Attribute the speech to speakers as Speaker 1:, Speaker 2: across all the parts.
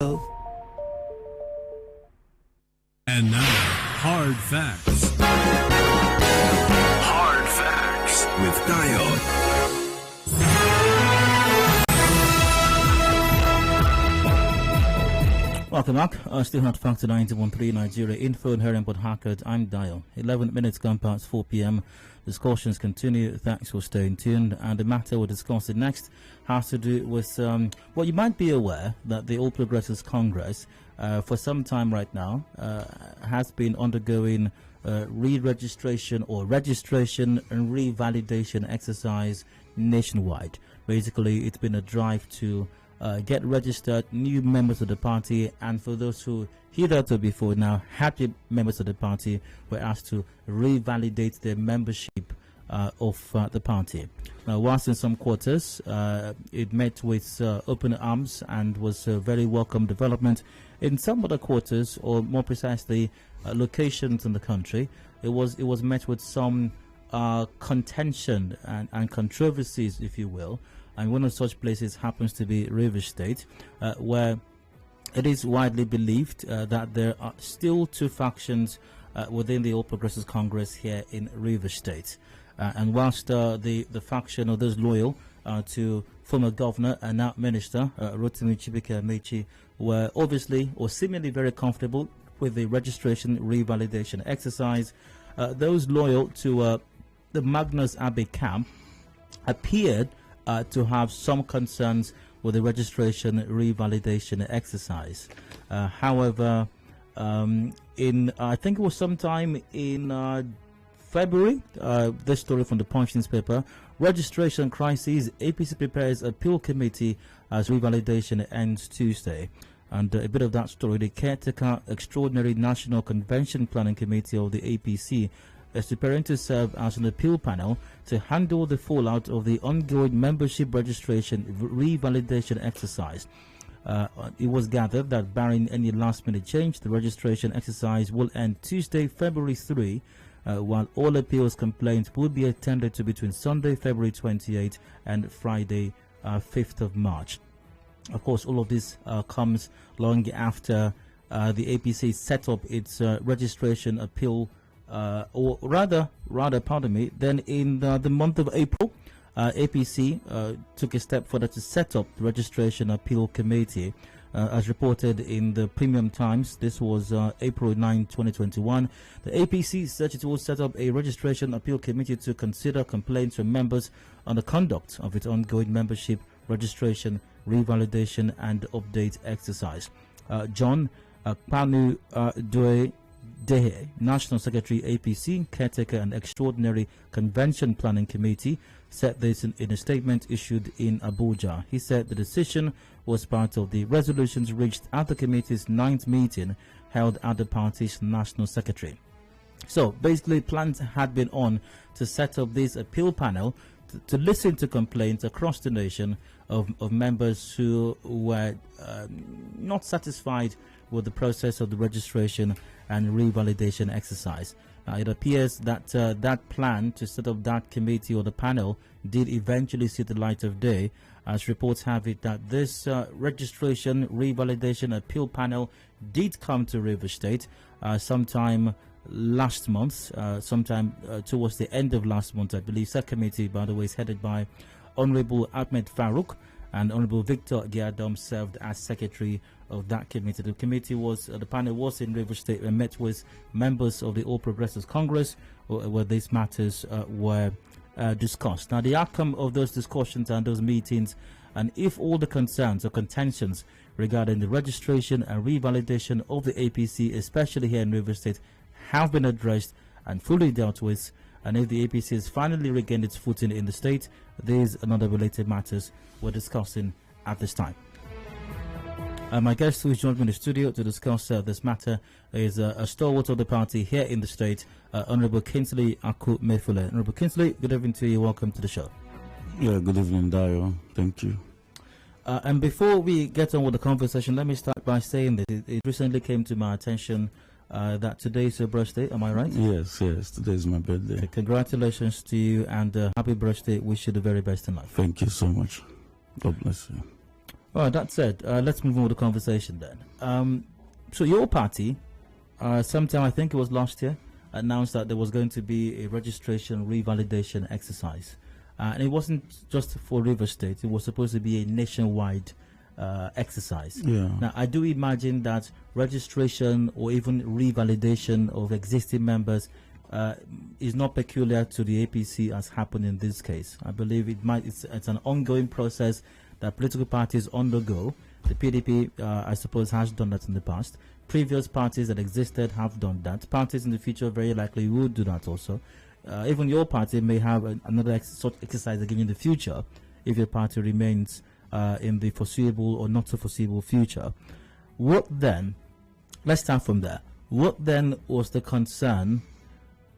Speaker 1: And now, Hard Facts. Hard Facts with Dayo.
Speaker 2: Welcome back. Still Hard Facts 91.3 Nigeria. Info and here in Port Harcourt. I'm Dayo. 11 minutes gone past 4 p.m. Discussions continue. Thanks for staying tuned. And the matter we're discussing next has to do with, well, you might be aware that the All Progressives Congress, for some time right now, has been undergoing re-registration or registration and revalidation exercise nationwide. Basically, it's been a drive to get registered new members of the party, and for those who hitherto before now happy members of the party were asked to revalidate their membership of the party. Now, whilst in some quarters it met with open arms and was a very welcome development, in some other quarters, or more precisely locations in the country, it was met with some contention and controversies, if you will. And one of such places happens to be Rivers State, where it is widely believed that there are still two factions within the All Progressives Congress here in Rivers State. And whilst the faction of those loyal to former governor and now minister Rotimi Chibuike-Amechi were obviously or seemingly very comfortable with the registration revalidation exercise, those loyal to the Magnus Abbey camp appeared to have some concerns with the registration revalidation exercise. However, in I think it was sometime in February, this story from the Punch newspaper: registration crisis, APC prepares appeal committee as revalidation ends Tuesday. And a bit of that story: the caretaker Extraordinary National Convention Planning Committee of the APC is preparing to serve as an appeal panel to handle the fallout of the ongoing membership registration revalidation exercise. It was gathered that barring any last-minute change, the registration exercise will end Tuesday, February 3, while all appeals complaints will be attended to between Sunday, February 28 and Friday, 5th of March. Of course, all of this comes long after the APC set up its registration appeal or rather, pardon me, then in the month of April, APC took a step further to set up the registration appeal committee. As reported in the Premium Times, this was April 9, 2021. The APC said it will set up a registration appeal committee to consider complaints from members on the conduct of its ongoing membership registration, revalidation, and update exercise. John Panu Due Dehe, National Secretary APC, Caretaker and Extraordinary Convention Planning Committee, said this in a statement issued in Abuja. He said the decision was part of the resolutions reached at the committee's 9th meeting held at the party's National Secretary. So basically, plans had been on to set up this appeal panel to listen to complaints across the nation of members who were not satisfied with the process of the registration and revalidation exercise. It appears that that plan to set up that committee or the panel did eventually see the light of day, as reports have it that this registration revalidation appeal panel did come to Rivers State sometime last month, sometime towards the end of last month, I believe. That committee, by the way, is headed by Honorable Ahmed Farouk, and Honorable Victor Giadom served as secretary of that committee. The committee was, the panel was in Rivers State and met with members of the All Progressives Congress where these matters were discussed. Now, the outcome of those discussions and those meetings, and if all the concerns or contentions regarding the registration and revalidation of the APC, especially here in Rivers State, have been addressed and fully dealt with, and if the APC has finally regained its footing in the state, these and other related matters we're discussing at this time. My guest who is joined me in the studio to discuss this matter is a stalwart of the party here in the state, Honorable Kingsley Akumefule. Honorable Kingsley, good evening to you. Welcome to the show.
Speaker 3: Yeah, good evening, Dayo. Thank you.
Speaker 2: And before we get on with the conversation, let me start by saying that it recently came to my attention that today is your birthday. Am I right?
Speaker 3: Yes, today is my birthday.
Speaker 2: Congratulations to you, and happy birthday. Wish you the very best in life.
Speaker 3: Thank you so much. God bless you.
Speaker 2: All right, that said, let's move on with the conversation then. So your party, sometime I think it was last year, announced that there was going to be a registration revalidation exercise. And it wasn't just for Rivers State, it was supposed to be a nationwide exercise.
Speaker 3: Yeah.
Speaker 2: Now, I do imagine that registration or even revalidation of existing members is not peculiar to the APC as happened in this case. I believe it's an ongoing process that political parties undergo. The PDP, I suppose, has done that in the past. Previous parties that existed have done that. Parties in the future very likely will do that also. Even your party may have another sort of exercise again in the future if your party remains in the foreseeable or not so foreseeable future. What then, let's start from there. What then was the concern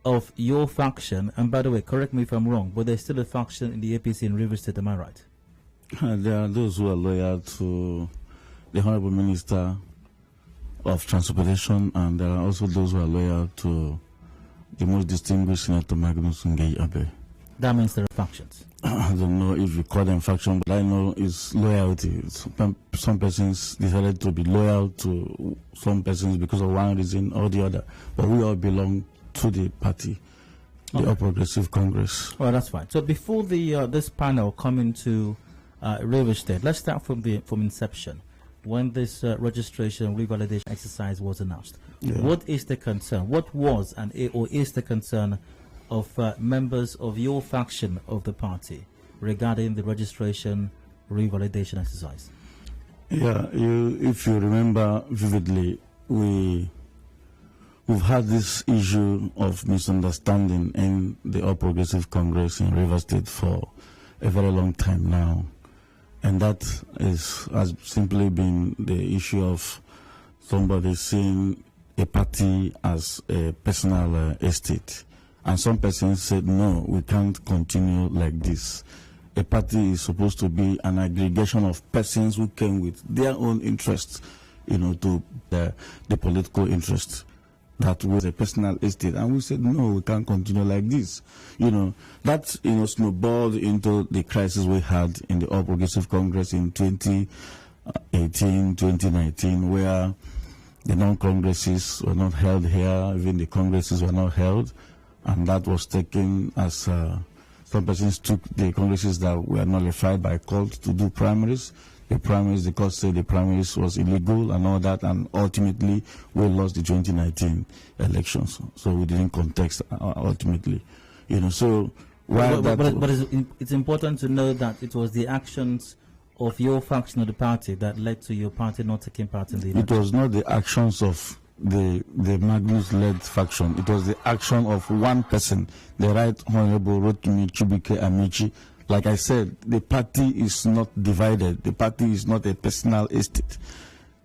Speaker 2: of your faction? And by the way, correct me if I'm wrong, but there's still a faction in the APC in Rivers State, am I right?
Speaker 3: There are those who are loyal to the Honorable Minister of Transportation, and there are also those who are loyal to the most distinguished Senator Magnus Ngei Abe.
Speaker 2: That means there are factions.
Speaker 3: I don't know if we call them faction, but I know it's loyalty. Some persons decided to be loyal to some persons because of one reason or the other, but we all belong to the party, the All Progressive Congress.
Speaker 2: Well, that's fine. So before the this panel come into Rivers State, let's start from inception. When this registration revalidation exercise was announced, what is the concern? What was or is the concern of members of your faction of the party regarding the registration revalidation exercise?
Speaker 3: Yeah, if you remember vividly, we've had this issue of misunderstanding in the All Progressive Congress in Rivers State for a very long time now. And that has simply been the issue of somebody seeing a party as a personal estate. And some persons said, no, we can't continue like this. A party is supposed to be an aggregation of persons who came with their own interests, to the political interests. That was a personal estate. And we said, no, we can't continue like this. That, snowballed into the crisis we had in the All Progressive Congress in 2018, 2019, where the non-congresses were not held here, even the congresses were not held. And that was taken as some persons took the congresses that were nullified by court to do primaries. The primaries, the court said the primaries was illegal and all that, and ultimately we lost the 2019 elections. So we didn't contest ultimately, So
Speaker 2: but it's important to know that it was the actions of your faction of the party that led to your party not taking part in the election.
Speaker 3: It was not the actions of the Magnus-led faction. It was the action of one person, the Right Honorable Rotimi Chubike Amici. Like I said, the party is not divided. The party is not a personal estate.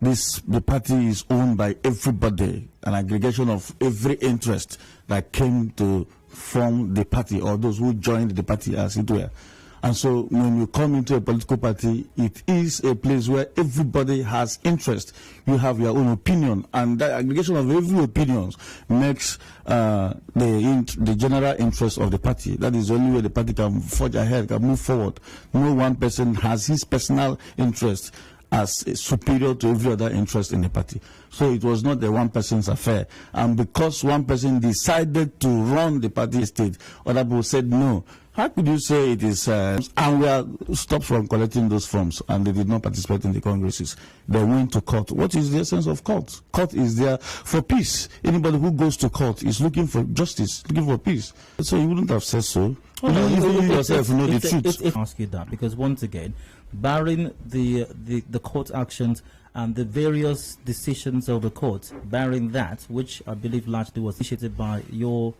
Speaker 3: The party is owned by everybody, an aggregation of every interest that came to form the party, or those who joined the party, as it were. And so when you come into a political party, it is a place where everybody has interest. You have your own opinion, and that aggregation of every opinion makes the general interest of the party. That is the only way the party can forge ahead, can move forward. No one person has his personal interest as superior to every other interest in the party. So it was not the one person's affair. And because one person decided to run the party estate, other people said no. How could you say it is, and we are stopped from collecting those forms, and they did not participate in the congresses. They went to court. What is the essence of court? Court is there for peace. Anybody who goes to court is looking for justice, looking for peace. So you wouldn't have said so. You yourself know the truth.
Speaker 2: I ask you that because once again, barring the court actions and the various decisions of the court, barring that, which I believe largely was initiated by your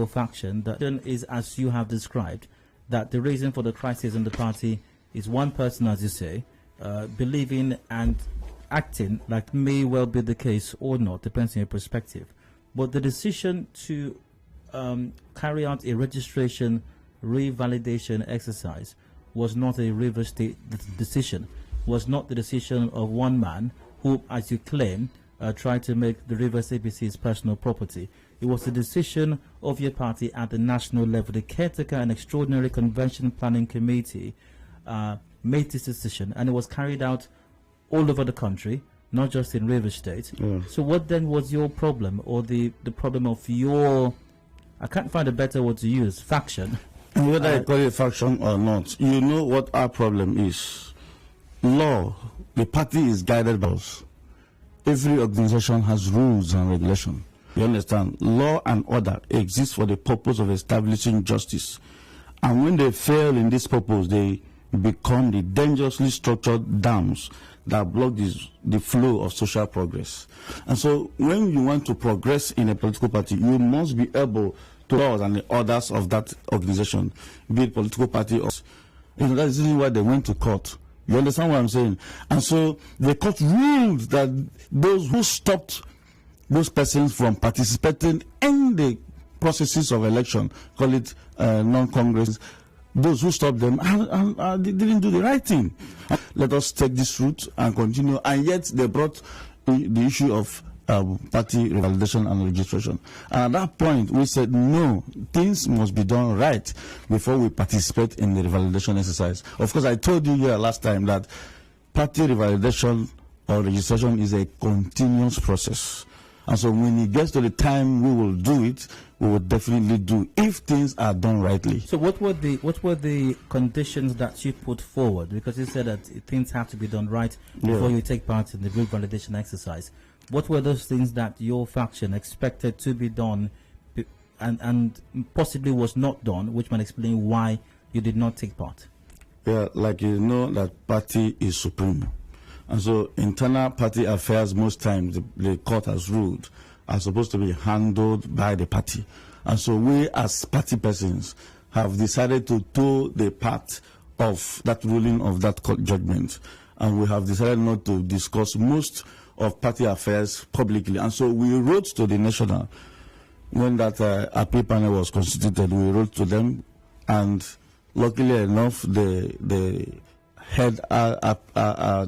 Speaker 2: faction, that is as you have described, that the reason for the crisis in the party is one person, as you say, believing and acting like may well be the case or not, depends on your perspective. But the decision to carry out a registration revalidation exercise was not a Rivers State decision, was not the decision of one man who, as you claim, tried to make the Rivers APC his personal property. It was the decision of your party at the national level. The Caretaker and Extraordinary Convention Planning Committee made this decision, and it was carried out all over the country, not just in Rivers State. So what then was your problem, or the problem of your, I can't find a better word to use, faction?
Speaker 3: And whether I call it faction or not, you know what our problem is. Law, the party is guided by us. Every organization has rules and regulations. You understand? Law and order exist for the purpose of establishing justice. And when they fail in this purpose, they become the dangerously structured dams that block the flow of social progress. And so when you want to progress in a political party, you must be able to laws and the orders of that organization, be it political party or, that's the reason why they went to court. You understand what I'm saying? And so the court ruled that those who stopped those persons from participating in the processes of election, call it non-congress, those who stopped them they didn't do the right thing. Let us take this route and continue. And yet they brought the issue of party revalidation and registration. And at that point, we said, no, things must be done right before we participate in the revalidation exercise. Of course, I told you here last time that party revalidation or registration is a continuous process. And so when it gets to the time we will do it, we will definitely do if things are done rightly.
Speaker 2: So what were the conditions that you put forward? Because you said that things have to be done right before you take part in the revalidation exercise. What were those things that your faction expected to be done and possibly was not done, which might explain why you did not take part?
Speaker 3: Yeah, like you know that party is supreme. And so internal party affairs, most times the court has ruled, are supposed to be handled by the party. And so we as party persons have decided to toe the path of that ruling of that court judgment. And we have decided not to discuss most of party affairs publicly. And so we wrote to the national, when that appeal panel was constituted, we wrote to them, and luckily enough, they had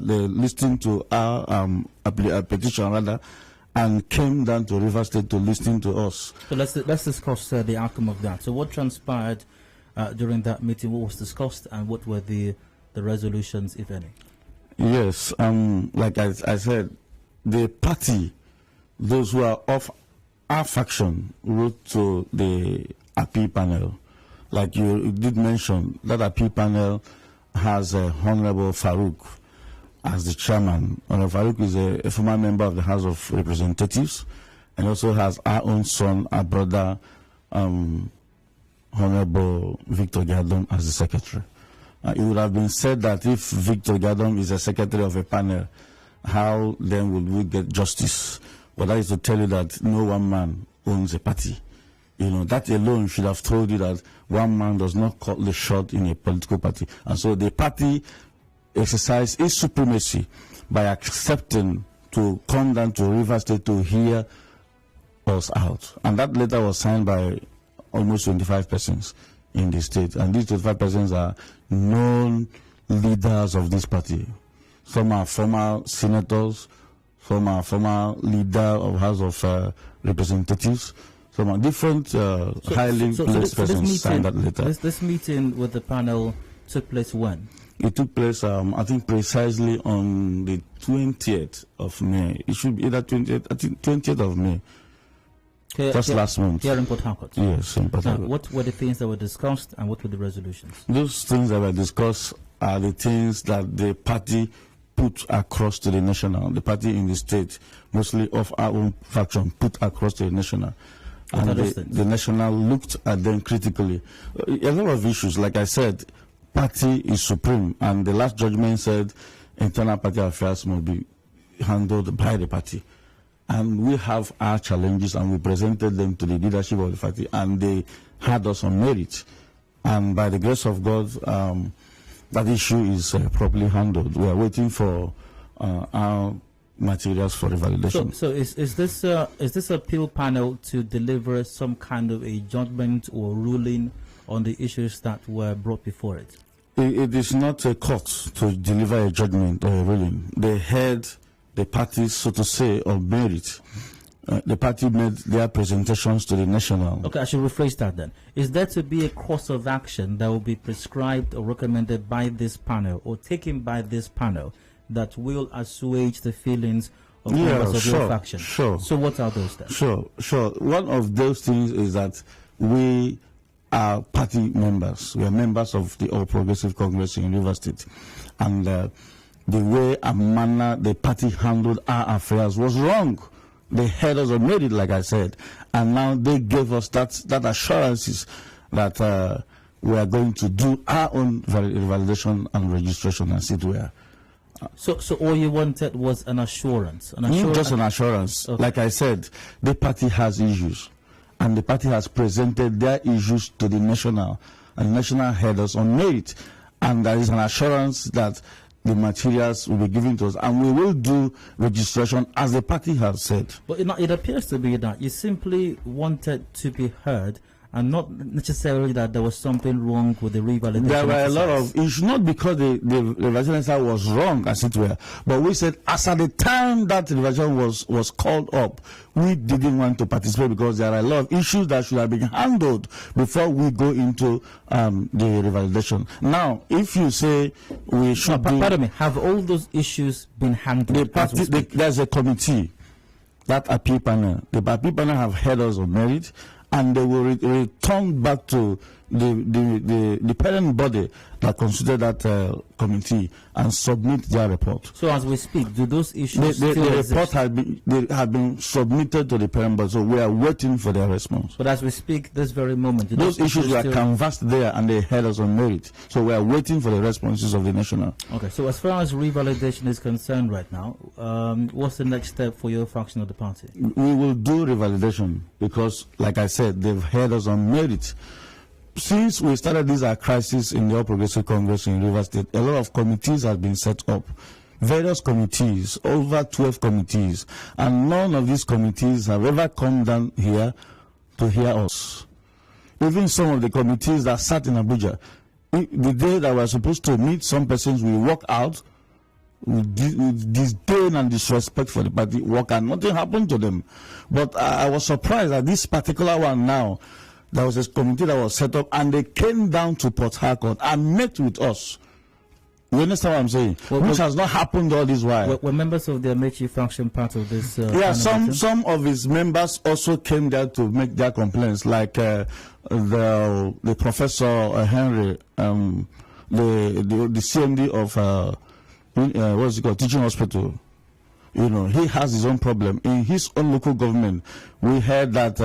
Speaker 3: they listened to our petition rather, and came down to Rivers State to listen to us. So
Speaker 2: let's discuss the outcome of that. So what transpired during that meeting? What was discussed, and what were the resolutions, if any?
Speaker 3: Yes, like I said, the party, those who are of our faction, wrote to the appeal panel. Like you did mention, that appeal panel has Honorable Farouk as the chairman. Honorable Farouk is a former member of the House of Representatives, and also has our own son, our brother, Honorable Victor Gadon as the secretary. It would have been said that if Victor Gadon is a secretary of a panel, how then would we get justice? But that is to tell you that no one man owns a party. You know, that alone should have told you that one man does not call the shot in a political party. And so the party exercised its supremacy by accepting to come down to Rivers State to hear us out. And that letter was signed by almost 25 persons in the state. And these 25 persons are known leaders of this party. Some are former senators, some are former leader of House of Representatives. Some different highly placed persons signed that letter.
Speaker 2: This meeting with the panel took place when?
Speaker 3: It took place, I think, precisely on the 20th of May. It should be either 20th, I think 20th of May. Just last month.
Speaker 2: Here in Port Harcourt.
Speaker 3: Yes, in Port Harcourt.
Speaker 2: What were the things that were discussed, and what were the resolutions?
Speaker 3: Those things that were discussed are the things that the party put across to the national. The party in the state, mostly of our own faction, put across to the national. And the national looked at them critically. A lot of issues, like I said, party is supreme, and the last judgment said internal party affairs must be handled by the party. And we have our challenges, and we presented them to the leadership of the party, and they had us on merit. And by the grace of God, that issue is properly handled. We are waiting for our materials for revalidation.
Speaker 2: So is this appeal panel to deliver some kind of a judgment or ruling on the issues that were brought before it?
Speaker 3: It is not a court to deliver a judgment or a ruling. They heard the parties, so to say, of merit. the party made their presentations to the national.
Speaker 2: Okay, I should rephrase that then. Is there to be a course of action that will be prescribed or recommended by this panel or taken by this panel that will assuage the feelings of members of your faction?
Speaker 3: Sure.
Speaker 2: So what are those then?
Speaker 3: Sure. One of those things is that we are party members. We are members of the All Progressive Congress in Rivers State. And the way and manner the party handled our affairs was wrong. They had us on it, like I said, and now they gave us that assurances that we are going to do our own validation and registration and sit where.
Speaker 2: So all you wanted was an assurance?
Speaker 3: Just an assurance. Okay. Like I said, the party has issues, and the party has presented their issues to the national, and the national had us on merit, and there is an assurance that the materials will be given to us, and we will do registration as the party has said.
Speaker 2: But it appears to be that you simply wanted to be heard, and not necessarily that there was something wrong with the revalidation.
Speaker 3: There were a lot of issues, not because the revalidation was wrong, as it were, but we said as at the time that the revalidation was called up, we didn't want to participate because there are a lot of issues that should have been handled before we go into the revalidation. Now, if you say we should
Speaker 2: pardon me, have all those issues been handled?
Speaker 3: There's a committee, that appeal panel. The appeal panel have heard us on merit, and they will return back to the parent body that considered that committee and submit their report.
Speaker 2: So as we speak, do those issues
Speaker 3: the
Speaker 2: still
Speaker 3: report have been submitted to the parent body, so we are waiting for their response.
Speaker 2: But as we speak, this very moment,
Speaker 3: those issues were canvassed there, and they held us on merit. So we are waiting for the responses of the national.
Speaker 2: Okay. So as far as revalidation is concerned right now, what's the next step for your faction of the party?
Speaker 3: We will do revalidation because, like I said, they've held us on merit. Since we started this crisis in the All Progressive Congress in Rivers State, a lot of committees have been set up. Various committees, over 12 committees, and none of these committees have ever come down here to hear us. Even some of the committees that sat in Abuja, the day that we were supposed to meet some persons, we walk out with disdain and disrespect for the party, walk, and nothing happened to them. But I was surprised that this particular one now, there was a committee that was set up, and they came down to Port Harcourt and met with us. You understand what I'm saying? Which has not happened all this while.
Speaker 2: Were members of the Amechi faction part of this?
Speaker 3: Yeah, some of his members also came there to make their complaints, like the Professor Henry, the CMD of what's it called, Teaching Hospital. You know, he has his own problem in his own local government. We heard that.